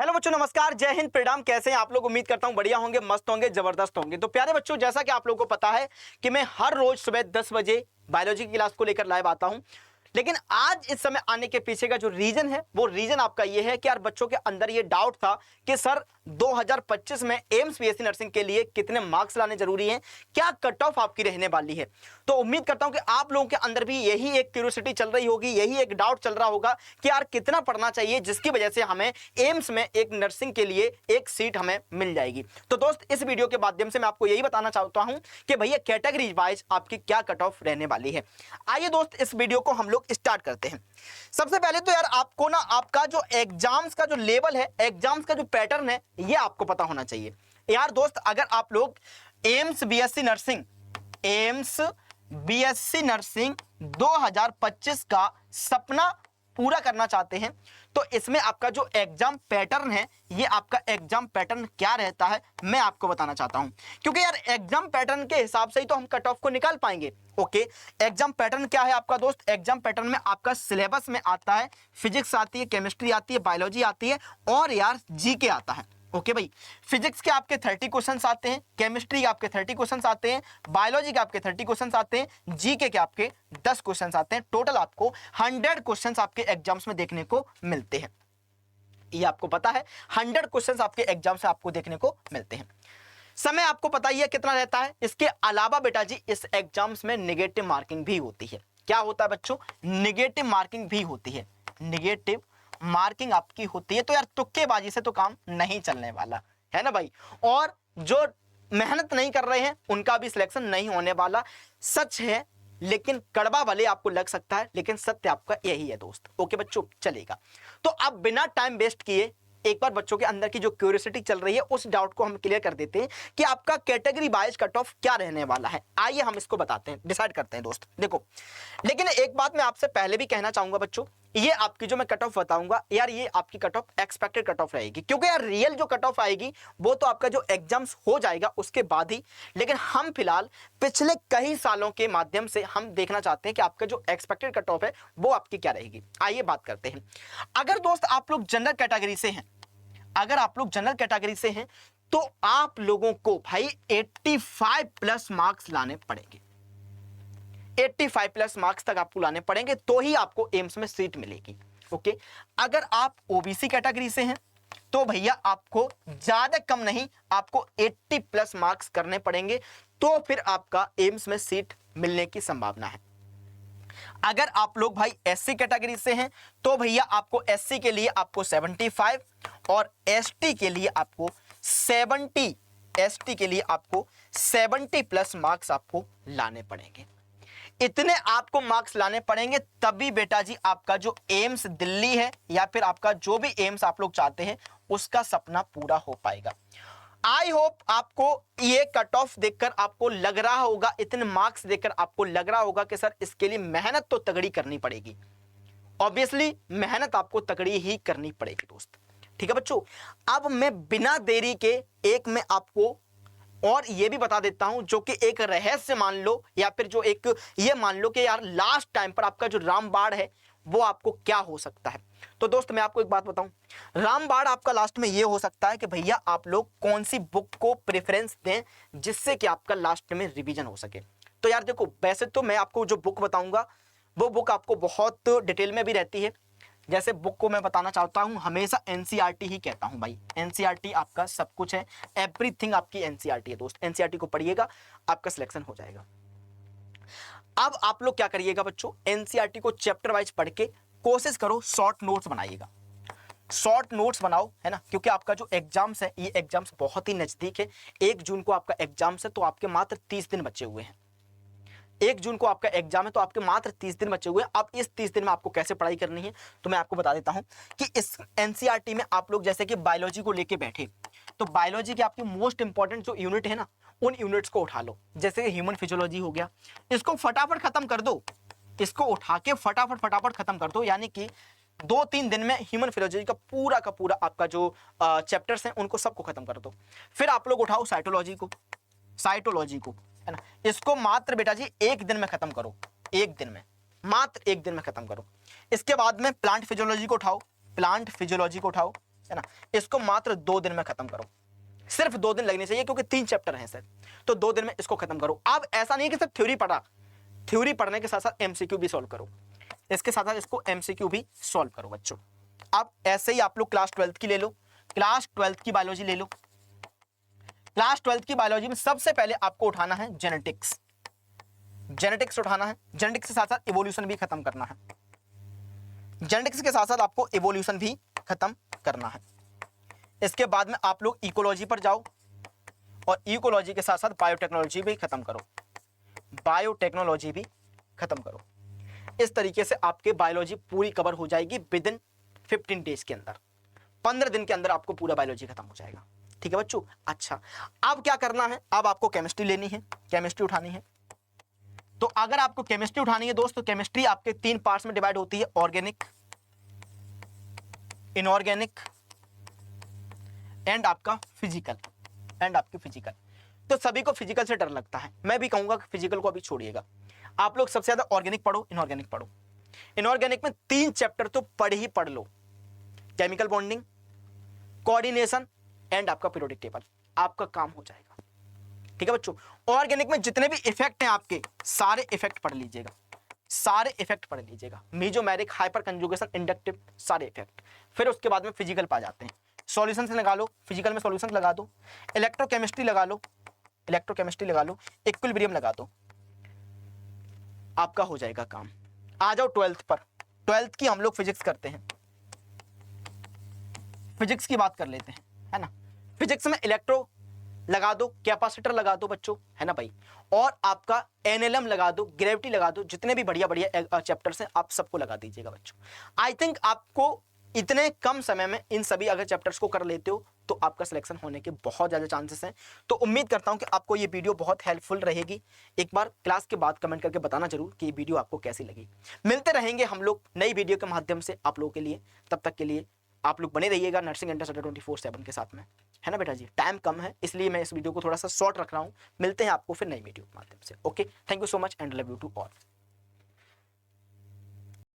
Hello बच्चों, नमस्कार, जय हिंद, प्रणाम। कैसे हैं आप लोग? उम्मीद करता हूं बढ़िया होंगे, मस्त होंगे, जबरदस्त होंगे। तो प्यारे बच्चों, जैसा कि आप लोगों को पता है कि मैं हर रोज सुबह 10 बजे बायोलॉजी की क्लास को लेकर लाइव आता हूं। लेकिन आज इस समय आने के पीछे का जो रीजन है, वो रीजन आपका ये है कि यार बच्चों के अंदर ये डाउट था कि सर 2025 में एम्स बीएससी नर्सिंग के लिए कितने मार्क्स लाने जरूरी हैं, क्या कट ऑफ आपकी रहने वाली है। तो उम्मीद करता हूं कि आप लोगों के अंदर भी यही एक क्यूरियोसिटी चल रही होगी, यही एक डाउट चल रहा होगा कि यार कितना पढ़ना चाहिए जिसकी वजह से हमें एम्स में एक नर्सिंग के लिए एक सीट हमें मिल जाएगी। तो दोस्त, इस वीडियो के माध्यम से मैं आपको यही बताना चाहता हूं कि भैया कैटेगरी वाइज आपकी क्या कट ऑफ रहने वाली है। आइए दोस्त, इस वीडियो को हम लोग स्टार्ट करते हैं। सबसे पहले तो यार आपको ना आपका जो एग्जाम्स का जो लेवल है, एग्जाम्स का जो पैटर्न है, ये आपको पता होना चाहिए। यार दोस्त, अगर आप लोग एम्स बीएससी नर्सिंग 2025 का सपना पूरा करना चाहते हैं तो इसमें आपका जो एग्जाम पैटर्न है, ये आपका एग्जाम पैटर्न क्या रहता है मैं आपको बताना चाहता हूं। क्योंकि यार एग्जाम पैटर्न के हिसाब से ही तो हम कट ऑफ को निकाल पाएंगे। ओके, एग्जाम पैटर्न क्या है आपका दोस्त? एग्जाम पैटर्न में आपका सिलेबस में आता है, फिजिक्स आती है, केमिस्ट्री आती है, बायोलॉजी आती है और यार जीके आता है। ओके भाई, फिजिक्स के आपके 30 क्वेश्चंस आते हैं, केमिस्ट्री के आपके 30 क्वेश्चंस आते हैं, बायोलॉजी के आपके 30 क्वेश्चंस आते हैं, जीके के आपके 10 क्वेश्चंस आते हैं। टोटल आपको 100 क्वेश्चंस आपके एग्जाम्स में देखने को मिलते हैं। ये आपको पता है, 100 क्वेश्चंस आपके एग्जाम से आपको देखने को मिलते हैं। समय आपको पता ही है कितना रहता है। इसके अलावा बेटा जी, इस एग्जाम्स में नेगेटिव मार्किंग भी होती है। क्या होता है बच्चों? नेगेटिव मार्किंग भी होती है। नेगेटिव मार्किंग आपकी होती है। तो यार तुक्केबाजी से तो काम नहीं चलने वाला है ना भाई। और जो मेहनत नहीं कर रहे हैं उनका भी सिलेक्शन नहीं होने वाला। सच है, लेकिन कड़वा भले आपको लग सकता है, लेकिन सत्य आपका यही है दोस्त। ओके बच्चों, चलेगा। तो अब बिना टाइम वेस्ट किए एक बार बच्चों के अंदर की जो क्यूरियोसिटी चल रही है उस डाउट को हम क्लियर कर देते हैं कि आपका कैटेगरी वाइज कट ऑफ क्या रहने वाला है। आइए हम इसको बताते हैं, डिसाइड करते हैं दोस्त। देखो, लेकिन एक बात मैं आपसे पहले भी कहना चाहूंगा बच्चों, ये आपकी जो मैं कट ऑफ बताऊंगा यार, ये आपकी cut off expected cut off रहेगी। क्योंकि यार रियल जो कट ऑफ आएगी वो तो आपका जो एग्जाम्स हो जाएगा उसके बाद ही। लेकिन हम फिलहाल पिछले कई सालों के माध्यम से हम देखना चाहते हैं कि आपका जो एक्सपेक्टेड कट ऑफ है वो आपकी क्या रहेगी। आइए बात करते हैं। अगर दोस्त आप लोग जनरल कैटेगरी से हैं, अगर आप लोग जनरल कैटेगरी से हैं तो आप लोगों को भाई 85 प्लस मार्क्स लाने पड़ेंगे। 85 प्लस मार्क्स तक आपको लाने पड़ेंगे तो ही आपको एम्स में सीट मिलेगी। ओके, अगर आप ओबीसी कैटेगरी से हैं तो भैया आपको ज्यादा कम नहीं, आपको 80 प्लस मार्क्स करने पड़ेंगे तो फिर आपका एम्स में सीट मिलने की संभावना है। अगर आप लोग भाई एससी कैटेगरी से हैं तो भैया आपको एससी के लिए आपको 75 और एसटी के लिए आपको 70 प्लस मार्क्स आपको लाने पड़ेंगे। इतने आपको मार्क्स लाने पड़ेंगे तभी बेटा जी आपका जो एम्स दिल्ली है या फिर आपका जो भी एम्स आप लोग चाहते हैं उसका सपना पूरा हो पाएगा। आई होप आपको ये कट ऑफ देखकर आपको लग रहा होगा, इतने मार्क्स देखकर आपको लग रहा होगा कि सर इसके लिए मेहनत तो तगड़ी करनी पड़ेगी। ऑब्वियसली मेहनत आपको तगड़ी ही करनी पड़ेगी दोस्त। ठीक है बच्चों, अब मैं बिना देरी के एक मैं आपको और ये भी बता देता हूं, जो कि एक रहस्य मान लो या फिर जो एक ये मान लो कि यार लास्ट टाइम पर आपका जो रामबाण है वो आपको क्या हो सकता है। तो दोस्त मैं आपको एक बात बताऊं, रामबाण आपका लास्ट में ये हो सकता है कि भैया आप लोग कौन सी बुक को प्रेफरेंस दें जिससे कि आपका लास्ट में रिवीजन हो सके। तो यार देखो, वैसे तो मैं आपको जो बुक बताऊंगा वो बुक आपको बहुत डिटेल में भी रहती है। जैसे बुक को मैं बताना चाहता हूं, हमेशा एनसीईआरटी ही कहता हूं भाई। एनसीईआरटी आपका सब कुछ है, एवरीथिंग आपकी एनसीईआरटी है दोस्त। एनसीईआरटी को पढ़िएगा, आपका सिलेक्शन हो जाएगा। अब आप लोग क्या करिएगा बच्चों, एनसीईआरटी को चैप्टर वाइज पढ़ के कोशिश करो शॉर्ट नोट्स बनाइएगा। शॉर्ट नोट्स बनाओ, है ना, क्योंकि आपका जो एग्जाम्स है ये एग्जाम्स बहुत ही नजदीक है। 1 जून को आपका एग्जाम्स है तो आपके मात्र 30 दिन बचे हुए हैं। 1 जून को आपका एग्जाम है तो आपके मात्र 30 दिन बचे हुए हैं। अब इस 30 दिन में आपको कैसे पढ़ाई करनी है तो मैं आपको बता देता हूं कि इस एनसीईआरटी में आप लोग जैसे कि बायोलॉजी को लेके बैठे तो बायोलॉजी की आपकी मोस्ट इंपॉर्टेंट जो यूनिट है ना, उन यूनिट्स को उठा लो। जैसे कि ह्यूमन फिजियोलॉजी हो गया, इसको फटाफट खत्म कर दो, इसको उठा के फटाफट खत्म कर दो। यानी कि 2-3 दिन में ह्यूमन फिजियोलॉजी का पूरा आपका जो चैप्टर्स हैं उनको सबको खत्म कर दो। फिर आप लोग उठाओ साइटोलॉजी को, है ना, इसको मात्र बेटा जी 1 दिन में खत्म करो। 1 दिन में, मात्र 1 दिन में खत्म करो। इसके बाद में प्लांट फिजियोलॉजी को उठाओ, है ना, इसको मात्र 2 दिन में खत्म करो। सिर्फ 2 दिन लगने चाहिए क्योंकि 3 चैप्टर हैं सर, तो 2 दिन में इसको खत्म करो। अब ऐसा नहीं है कि सिर्फ थ्योरी पढ़ा, थ्योरी पढ़ने के साथ साथ एमसीक्यू भी सॉल्व करो, इसके साथ साथ इसको एमसीक्यू भी सॉल्व करो बच्चों। अब ऐसे ही आप लोग क्लास 12th की ले लो, क्लास 12th की बायोलॉजी ले लो। क्लास 12th की बायोलॉजी में सबसे पहले आपको उठाना है जेनेटिक्स, जेनेटिक्स उठाना है। जेनेटिक्स के साथ साथ इवोल्यूशन भी खत्म करना है, जेनेटिक्स के साथ साथ आपको इवोल्यूशन भी खत्म करना है। इसके बाद में आप लोग इकोलॉजी पर जाओ और इकोलॉजी के साथ साथ बायोटेक्नोलॉजी भी खत्म करो, बायोटेक्नोलॉजी भी खत्म करो। इस तरीके से आपके बायोलॉजी पूरी कवर हो जाएगी विद इन 15 डेज के अंदर, 15 दिन के अंदर आपको पूरा बायोलॉजी खत्म हो जाएगा। ठीक है बच्चों। अच्छा, अब क्या करना है, अब आपको केमिस्ट्री लेनी है, केमिस्ट्री उठानी है। तो अगर आपको केमिस्ट्री उठानी है दोस्तों, केमिस्ट्री आपके 3 पार्ट्स में डिवाइड होती है, ऑर्गेनिक, इनऑर्गेनिक एंड आपका फिजिकल, एंड आपकी फिजिकल। तो सभी को फिजिकल से डर लगता है, मैं भी कहूंगा कि फिजिकल को अभी छोड़िएगा। आप लोग सबसे ज्यादा ऑर्गेनिक पढ़ो, इनऑर्गेनिक पढ़ो। इनऑर्गेनिक में 3 चैप्टर तो पढ़ ही पढ़ लो, केमिकल बॉन्डिंग, कोऑर्डिनेशन एंड आपका पीरियोडिक टेबल, आपका काम हो जाएगा। ठीक है बच्चों। ऑर्गेनिक में जितने भी इफेक्ट हैं आपके, सारे इफेक्ट पढ़ लीजिएगा, सारे इफेक्ट पढ़ लीजिएगा, मेसोमेरिक, हाइपर कंजुगेशन, इंडक्टिव, सारे इफेक्ट। फिर उसके बाद में फिजिकल पा जाते हैं, सॉल्यूशन से लगा लो, फिजिकल में सॉल्यूशन लगा दो, इलेक्ट्रोकेमिस्ट्री लगा लो, इलेक्ट्रोकेमिस्ट्री लगा लो, इक्विलिब्रियम लगा दो, आपका हो जाएगा काम। आ जाओ 12th पर। 12th की हम लोग फिजिक्स करते हैं, फिजिक्स की बात कर लेते हैं, है ना। फिजिक्स में इलेक्ट्रो लगा दो, कैपेसिटर लगा दो बच्चों, है ना भाई, और आपका एनएलएम लगा दो, ग्रेविटी लगा दो, जितने भी बढ़िया बढ़िया चैप्टर्स हैं आप सबको लगा दीजिएगा बच्चों। आई थिंक आपको इतने कम समय में इन सभी अगर चैप्टर्स को कर लेते हो तो आपका सिलेक्शन होने के बहुत ज़्यादा चांसेस हैं। तो उम्मीद करता हूं कि आपको ये वीडियो बहुत हेल्पफुल रहेगी। एक बार क्लास के बाद कमेंट करके बताना जरूर कि ये वीडियो आपको कैसी लगी। मिलते रहेंगे हम लोग नई वीडियो के माध्यम से आप लोगों के लिए, तब तक के लिए आप लोग बने रहिएगा नर्सिंग इंटरस्टेलर 24/7 के साथ में, है ना बेटा जी। टाइम कम है इसलिए मैं इस वीडियो को थोड़ा सा शॉर्ट रख रहा हूँ। मिलते हैं आपको फिर नई वीडियो के माध्यम से। Okay, thank you so much and love you to all.